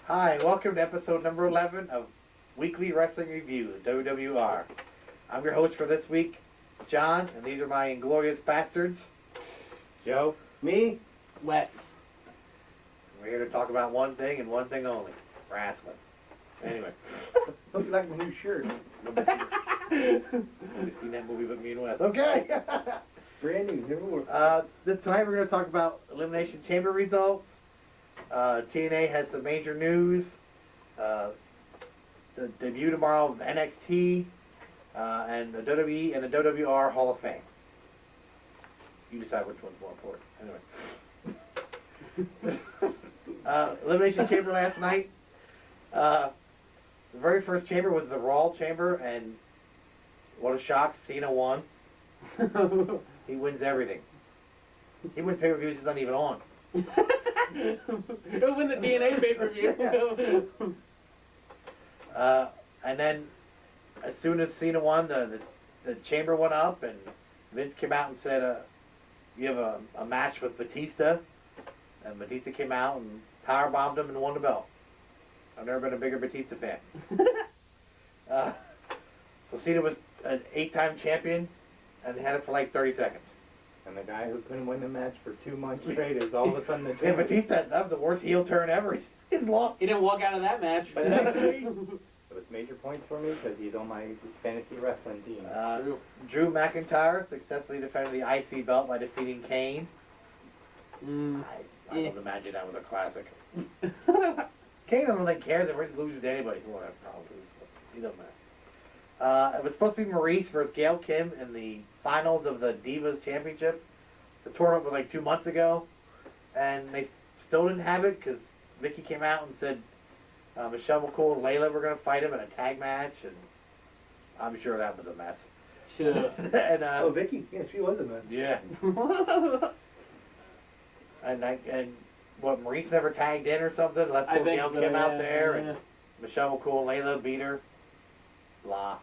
Hi, welcome to episode number 11 of Weekly Wrestling Review, WWR. I'm your host for this week, John, and these are my Inglorious Basterds. Joe. Me? Wes. We're here to talk about one thing and one thing only, wrestling. Anyway. Looks like my new shirt. Nobody's seen that movie but me and Wes. Okay! Brand new, never worked. Tonight we're going to talk about Elimination Chamber results. TNA has some major news. The debut tomorrow of NXT and the WWE and the WWR Hall of Fame. You decide which one's more important. Anyway. Elimination Chamber last night. The very first chamber was the Raw Chamber, and what a shock, Cena won. He wins everything. He wins pay-per-views he's not even on. He'll win the DNA pay-per-view. And then, as soon as Cena won, the chamber went up, and Vince came out and said, you have a match with Batista. And Batista came out and powerbombed him and won the belt. I've never been a bigger Batista fan. So Cena was an 8-time champion and had it for like 30 seconds. And the guy who couldn't win the match for 2 months straight is all of a sudden the Yeah, champion. Batista, that was the worst heel turn ever. He's lost. He didn't walk out of that match. It was major points for me because he's on my fantasy wrestling team. Drew McIntyre successfully defended the IC belt by defeating Kane. I don't imagine that was a classic. Kane doesn't really care that he loses to anybody. He won't have problems. He doesn't matter. It was supposed to be Maurice versus Gail Kim in the finals of the Divas Championship. The tournament was like 2 months ago, and they still didn't have it because Vicky came out and said Michelle McCool and Layla were going to fight him in a tag match, and I'm sure that was a mess. Sure. And, Vicky, yeah, she was a mess. yeah. And what, Maurice never tagged in or something? Let's I go think Gail so, Kim out yeah, there, yeah. and Michelle McCool and Layla beat her. Blah.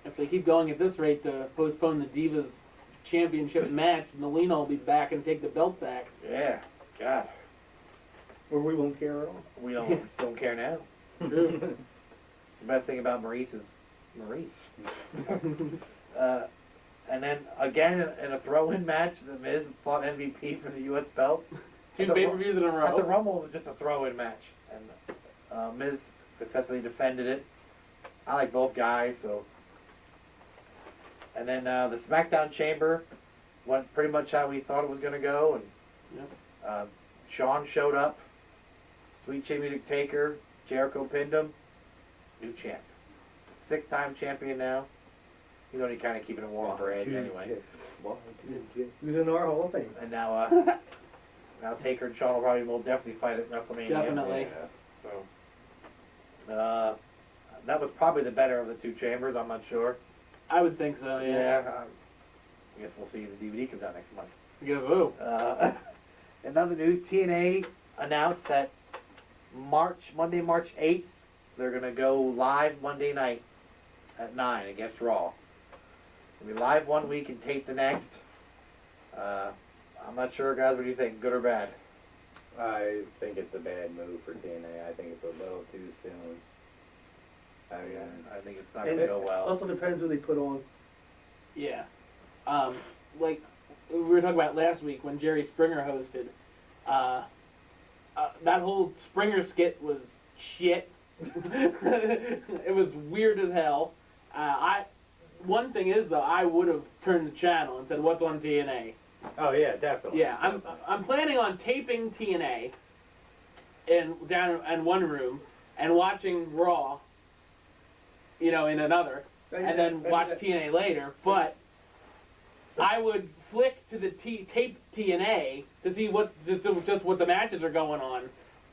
If they keep going at this rate to postpone the Divas Championship match, Melina will be back and take the belt back. Yeah. God. Or we won't care at all. We don't care now. The best thing about Maurice is Maurice. And then, again, in a throw-in match, The Miz fought MVP for the U.S. belt. 2 pay-per-views in a row. At the Rumble, it was just a throw-in match. And Miz successfully defended it. I like both guys, so... And then the SmackDown Chamber went pretty much how we thought it was going to go. And Yep. Shawn showed up. Sweet Chin Music Taker. Jericho pinned him. New champ. 6-time champion now. He's only kind of keeping it warm for Edge anyway. He's in our Hall of Fame. And now, now Taker and Shawn will definitely fight at WrestleMania. Definitely. Yeah. So, that was probably the better of the 2 chambers. I'm not sure. I would think so, yeah. I guess we'll see if the DVD comes out next month. Go. In other news, TNA announced that Monday, March 8th, they're going to go live Monday night at 9 against Raw. We'll be live 1 week and tape the next. I'm not sure, guys. What do you think? Good or bad? I think it's a bad move for TNA. I think it's a little too soon. I think it's not going to go well. Also depends who they put on. Yeah. Like we were talking about last week when Jerry Springer hosted, that whole Springer skit was shit. It was weird as hell. One thing is though, I would have turned the channel and said, "What's on TNA?" Oh yeah, definitely. Yeah, I'm planning on taping TNA down in one room and watching Raw, in another, and then watch TNA later. But I would flick to the tape TNA to see just what the matches are going on,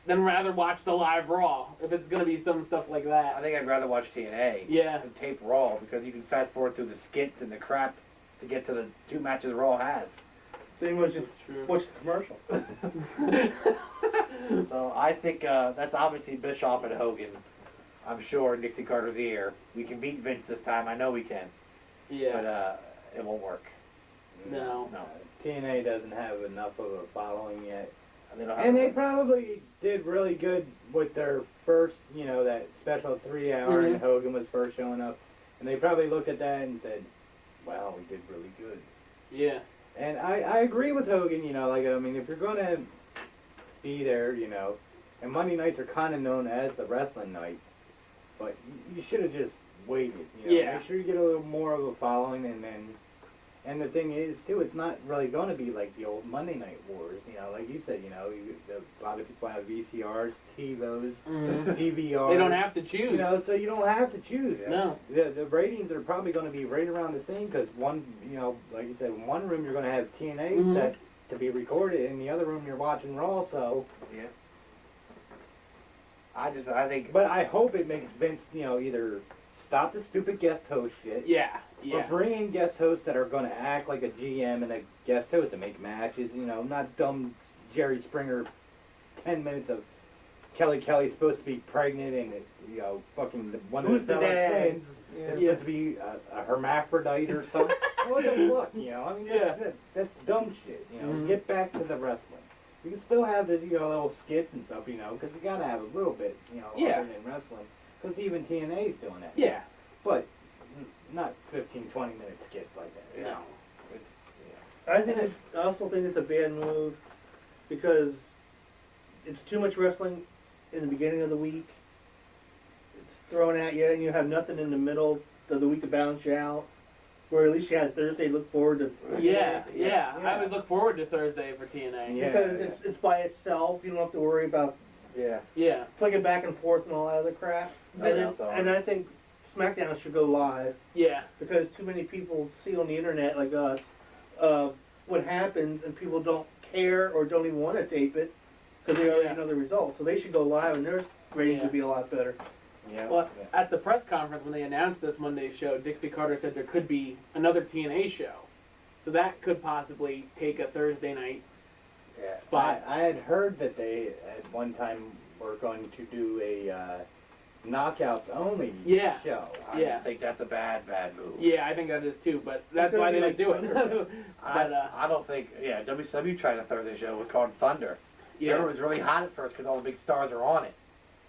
than rather watch the live Raw if it's going to be some stuff like that. I think I'd rather watch TNA than tape Raw because you can fast forward through the skits and the crap to get to the 2 matches Raw has. Same as just watch the commercial. So I think that's obviously Bischoff and Hogan. I'm sure Dixie Carter's ear. We can beat Vince this time. I know we can. Yeah. But it won't work. No. No. TNA doesn't have enough of a following yet. And they don't have And they to- probably did really good with their first, that special 3 hour, and Hogan was first showing up. And they probably looked at that and said, wow, we did really good. Yeah. And I agree with Hogan, if you're going to be there, and Monday nights are kind of known as the wrestling night, but you should have just waited, Yeah. Make sure you get a little more of a following, and the thing is, too, it's not really going to be like the old Monday Night Wars, like you said, a lot of people have VCRs, TiVos, DVRs. They don't have to choose. So you don't have to choose. No. The ratings are probably going to be right around the same because one, like you said, in one room you're going to have TNA set to be recorded, in the other room you're watching Raw, so. Yeah. I think. But I hope it makes Vince, either stop the stupid guest host shit. Yeah. Or bring in guest hosts that are going to act like a GM and a guest host to make matches, not dumb Jerry Springer 10 minutes of Kelly supposed to be pregnant and, fucking one of Who's the dad? twins is supposed to be a hermaphrodite or something. What the fuck, that's dumb shit, Get back to the wrestling. You can still have the, little skits and stuff, because you got to have a little bit, other than wrestling. Because even TNA's doing that. Yeah. But not 15, 20-minute skits like that. No. I also think it's a bad move because it's too much wrestling in the beginning of the week. It's thrown at you, and you have nothing in the middle of the week to balance you out. Where at least you had Thursday to look forward to. Yeah. I would look forward to Thursday for TNA. Yeah. Because it's by itself. You don't have to worry about Yeah. flicking back and forth and all that other crap. And I think SmackDown should go live. Yeah. Because too many people see on the internet like us what happens, and people don't care or don't even want to tape it because they already know the results. So they should go live, and their ratings would be a lot better. Yeah. Well, at the press conference when they announced this Monday show, Dixie Carter said there could be another TNA show. So that could possibly take a Thursday night spot. I had heard that they at one time were going to do a knockouts only show. I think that's a bad move. Yeah, I think that is too, but that's why they didn't do it. I don't think, WCW tried a Thursday show. It was called Thunder. Yeah. It was really hot at first because all the big stars are on it.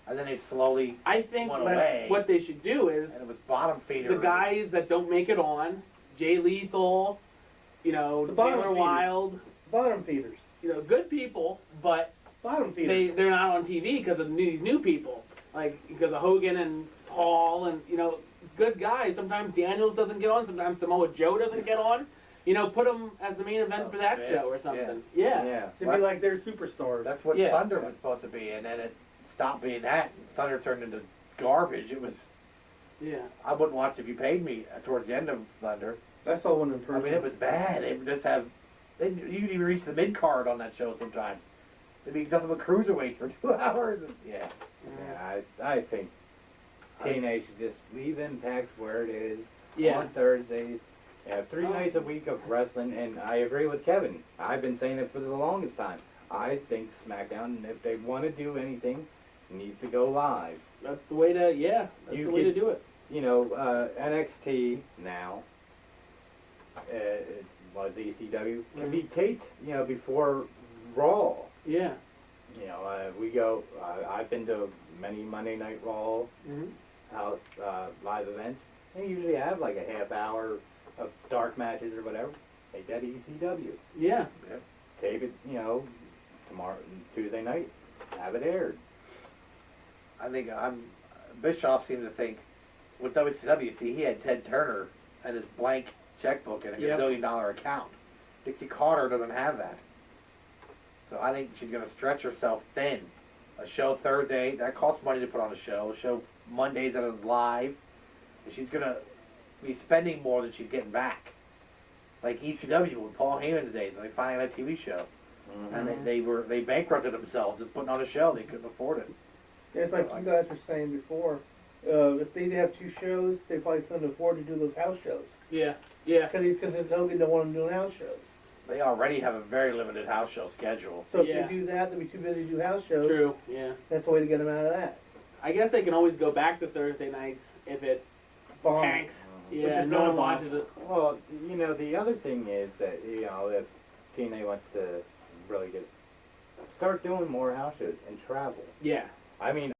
And then they slowly I think went away. what they should do is And it was bottom feeder. the guys that don't make it on, Jay Lethal, The bottom Taylor feeders. Wilde, Bottom feeders. good people, but Bottom feeders. they're not on TV because of these new people, like because of Hogan and Paul and good guys. Sometimes Daniels doesn't get on. Sometimes Samoa Joe doesn't get on. Put them as the main event for that show or something. Yeah. To be like they're superstars. That's what Yeah. Thunder was supposed to be, and then it stopped being that. And Thunder turned into garbage. It was. Yeah. I wouldn't watch if you paid me towards the end of Thunder. I saw one in I person. mean, it was bad. They would just have. You could even reach the mid card on that show sometimes. They'd be nothing but cruiserweights for 2 hours. Yeah. Yeah, I think TNA should just leave Impact where it is Yeah. on Thursdays. Have 3 nights a week of wrestling, and I agree with Kevin. I've been saying it for the longest time. I think SmackDown, if they want to do anything, needs to go live. That's the way to. That's You the way to could- do it. NXT now, it was ECW, can be taped, before Raw. Yeah. We go, I've been to many Monday Night Raw house live events. They usually have like a half hour of dark matches or whatever. Take that ECW. Yeah. Tape it, tomorrow, Tuesday night. Have it aired. I think Bischoff seemed to think with WCW. See, he had Ted Turner and his blank checkbook and a Yep. gazillion-dollar account. Dixie Carter doesn't have that. So I think she's going to stretch herself thin. A show Thursday, that costs money to put on a show. A show Mondays that is live. And she's going to be spending more than she's getting back. Like ECW with Paul Heyman's days, when they finally had a TV show. And they bankrupted themselves just putting on a show. They couldn't afford it. Yeah, it's like you guys were saying before. If they have 2 shows, they probably couldn't afford to do those house shows. Yeah. Because Hogan don't want them doing house shows. They already have a very limited house show schedule. So if Yeah. they do that, they'll be too busy to do house shows. True. Yeah. That's the way to get them out of that. I guess they can always go back to Thursday nights if it Bomb. tanks. Which Yeah. is No one normal. watches it. Well, the other thing is that, if TNA wants to really get start doing more house shows and travel. Yeah. I mean,